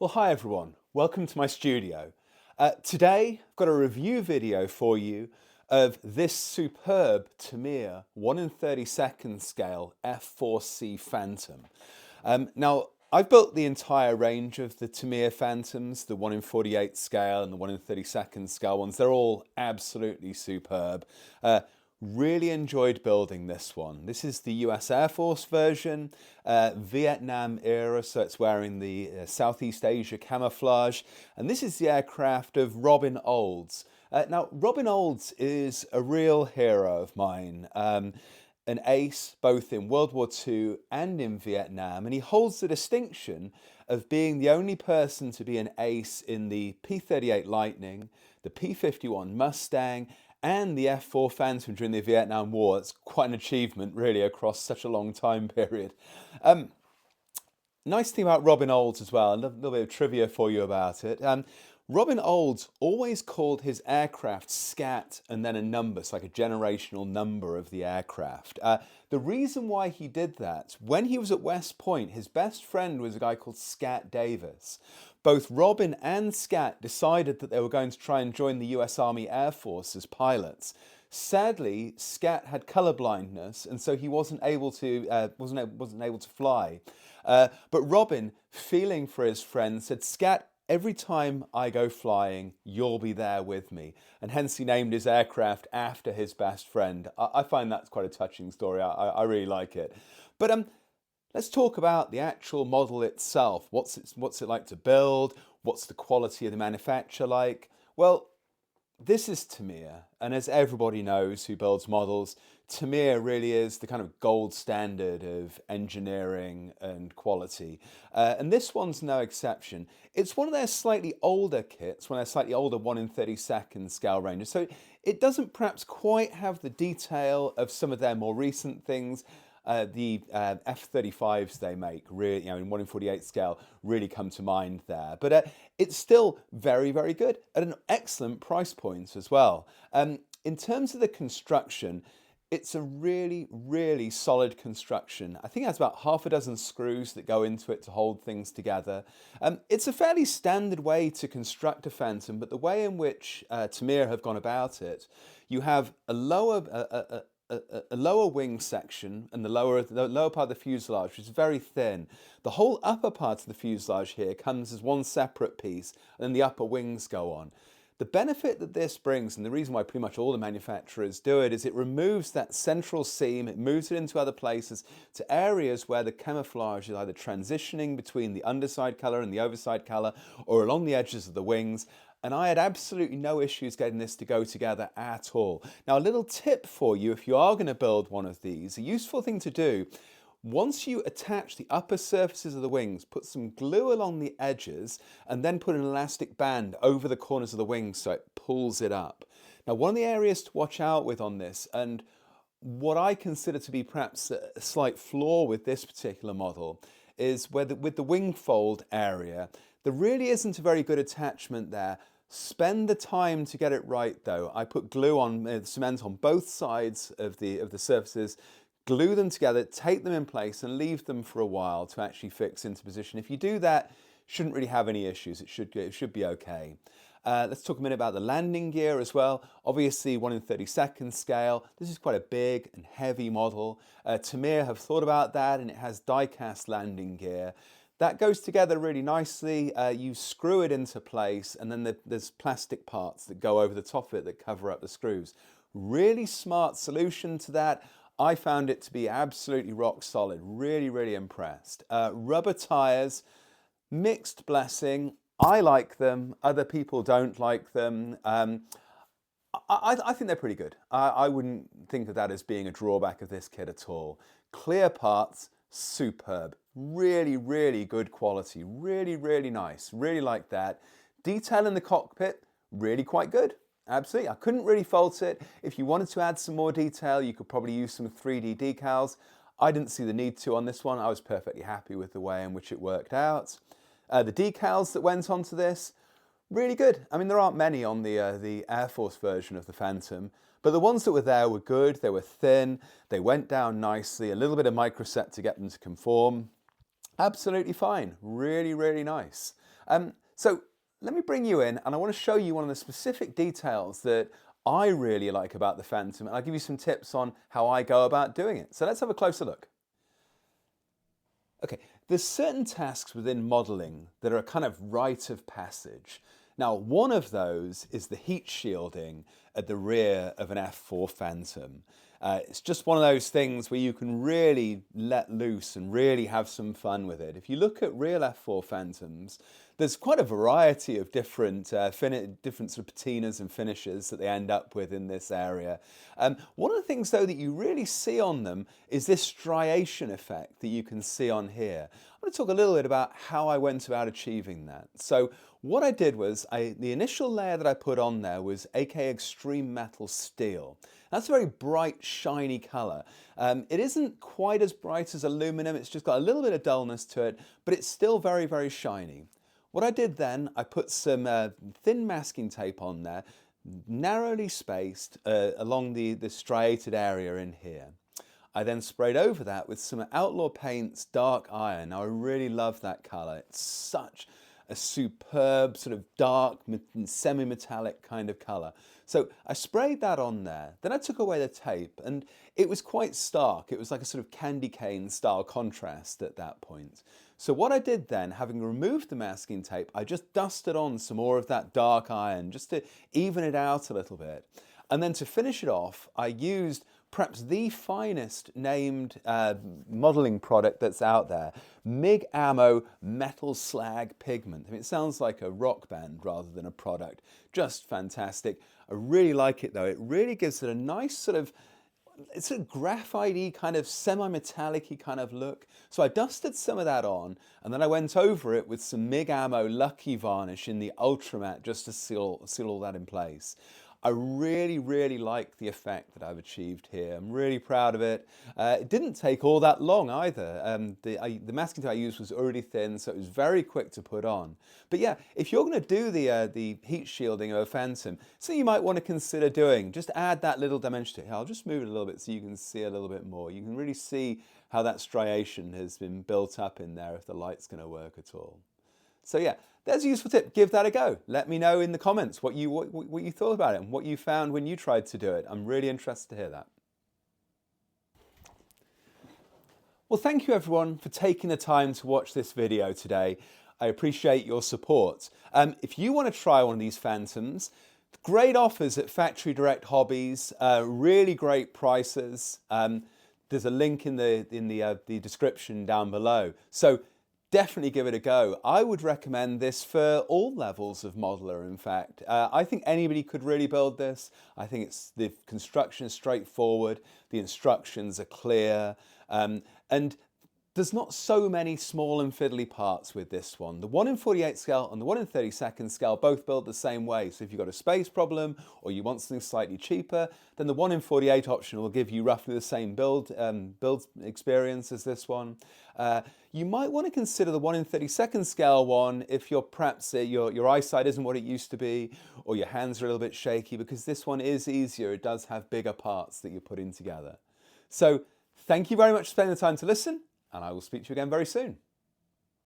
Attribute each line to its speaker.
Speaker 1: Well, hi everyone. Welcome to my studio. Today, I've got a review video for you of this superb Tamiya 1 in 32nd scale F4c Phantom. Now, I've built the entire range of the Tamiya Phantoms, the 1 in 48 scale and the 1 in 32nd scale ones. They're all absolutely superb. Really enjoyed building this one. This is the US Air Force version, Vietnam era, so it's wearing the Southeast Asia camouflage. And this is the aircraft of Robin Olds. Now, Robin Olds is a real hero of mine. An ace both in World War II and in Vietnam, and he holds the distinction of being the only person to be an ace in the P-38 Lightning, the P-51 Mustang, and the F4 Phantom during the Vietnam War. It's quite an achievement, really, across such a long time period. Nice thing about Robin Olds as well, a little bit of trivia for you about it. Robin Olds always called his aircraft SCAT and then a number, so like a generational number of the aircraft. The reason why he did that, when he was at West Point, his best friend was a guy called Scat Davis. Both Robin and Scat decided that they were going to try and join the US Army Air Force as pilots. Sadly, Scat had color blindness, and so he wasn't able to fly. But Robin, feeling for his friend, said, "Scat, every time I go flying, you'll be there with me." And hence he named his aircraft after his best friend. I find that's quite a touching story. I really like it. But let's talk about the actual model itself. What's it like to build? What's the quality of the manufacture like? Well, this is Tamiya, and as everybody knows who builds models, Tamiya really is the kind of gold standard of engineering and quality. And this one's no exception. It's one of their slightly older kits, one of their slightly older 1 in 32nd scale ranges. So it doesn't perhaps quite have the detail of some of their more recent things. The F-35s they make, really, in 1 in 48 scale, really come to mind there. But it's still very, very good at an excellent price point as well. In terms of the construction, it's a really, really solid construction. I think it has about half a dozen screws that go into it to hold things together. It's a fairly standard way to construct a Phantom, but the way in which Tamiya have gone about it, you have a lower wing section and the lower part of the fuselage, which is very thin. The whole upper part of the fuselage here comes as one separate piece, and then the upper wings go on. The benefit that this brings, and the reason why pretty much all the manufacturers do it, is it removes that central seam, it moves it into other places, to areas where the camouflage is either transitioning between the underside colour and the overside colour, or along the edges of the wings. And I had absolutely no issues getting this to go together at all. Now, a little tip for you, if you are going to build one of these, a useful thing to do, once you attach the upper surfaces of the wings, put some glue along the edges and then put an elastic band over the corners of the wings so it pulls it up. Now, one of the areas to watch out with on this, and what I consider to be perhaps a slight flaw with this particular model, is with the wing fold area, there really isn't a very good attachment there. Spend the time to get it right though. I put glue on, cement on both sides of the surfaces, glue them together, take them in place and leave them for a while to actually fix into position. If you do that, shouldn't really have any issues. It should be okay. Let's talk a minute about the landing gear as well. Obviously 1 in 32nd scale. This is quite a big and heavy model. Tamiya have thought about that, and it has die-cast landing gear. That goes together really nicely. You screw it into place, and then there's plastic parts that go over the top of it that cover up the screws. Really smart solution to that. I found it to be absolutely rock solid. Really, really impressed. Rubber tires, mixed blessing. I like them. Other people don't like them. I think they're pretty good. I wouldn't think of that as being a drawback of this kit at all. Clear parts, superb. Really, really good quality. Really, really nice. Really like that. Detail in the cockpit, really quite good. Absolutely. I couldn't really fault it. If you wanted to add some more detail, you could probably use some 3D decals. I didn't see the need to on this one. I was perfectly happy with the way in which it worked out. The decals that went onto this, really good. I mean, there aren't many on the Air Force version of the Phantom, but the ones that were there were good. They were thin. They went down nicely. A little bit of microset to get them to conform. Absolutely fine. Really, really nice. So let me bring you in, and I want to show you one of the specific details that I really like about the Phantom, and I'll give you some tips on how I go about doing it. So let's have a closer look. Okay, there's certain tasks within modelling that are a kind of rite of passage. Now, one of those is the heat shielding at the rear of an F4 Phantom. It's just one of those things where you can really let loose and really have some fun with it. If you look at real F4 Phantoms, there's quite a variety of different different sort of patinas and finishes that they end up with in this area. One of the things though that you really see on them is this striation effect that you can see on here. I'm going to talk a little bit about how I went about achieving that. So what I did was, the initial layer that I put on there was AK Extreme Metal Steel. That's a very bright, shiny colour. It isn't quite as bright as aluminum, it's just got a little bit of dullness to it, but it's still very, very shiny. What I did then, I put some thin masking tape on there, narrowly spaced along the striated area in here. I then sprayed over that with some Outlaw Paints Dark Iron. Now I really love that colour. It's such a superb sort of dark semi-metallic kind of colour. So I sprayed that on there. Then I took away the tape and it was quite stark. It was like a sort of candy cane style contrast at that point. So what I did then, having removed the masking tape, I just dusted on some more of that dark iron just to even it out a little bit. And then to finish it off, I used perhaps the finest named modelling product that's out there, MIG Ammo Metal Slag Pigment. I mean, it sounds like a rock band rather than a product. Just fantastic. I really like it though. It really gives it a nice sort of, it's a graphite-y kind of semi-metallic-y kind of look. So I dusted some of that on and then I went over it with some MIG Ammo Lucky Varnish in the Ultramat just to seal all that in place. I really, really like the effect that I've achieved here. I'm really proud of it. It didn't take all that long either. The masking tape I used was already thin, so it was very quick to put on. But yeah, if you're going to do the heat shielding of a Phantom, something you might want to consider doing, just add that little dimension to it. I'll just move it a little bit so you can see a little bit more. You can really see how that striation has been built up in there if the light's going to work at all. So yeah, there's a useful tip. Give that a go. Let me know in the comments what you thought about it and what you found when you tried to do it. I'm really interested to hear that. Well, thank you everyone for taking the time to watch this video today. I appreciate your support. If you want to try one of these Phantoms, great offers at Factory Direct Hobbies, really great prices. There's a link in the description down below. So definitely give it a go. I would recommend this for all levels of modeler, in fact. I think anybody could really build this. I think the construction is straightforward, the instructions are clear, and there's not so many small and fiddly parts with this one. The 1 in 48 scale and the 1 in 32nd scale both build the same way. So if you've got a space problem or you want something slightly cheaper, then the 1 in 48 option will give you roughly the same build experience as this one. You might want to consider the 1 in 32nd scale one if you're perhaps your eyesight isn't what it used to be, or your hands are a little bit shaky, because this one is easier. It does have bigger parts that you're putting together. So thank you very much for spending the time to listen, and I will speak to you again very soon.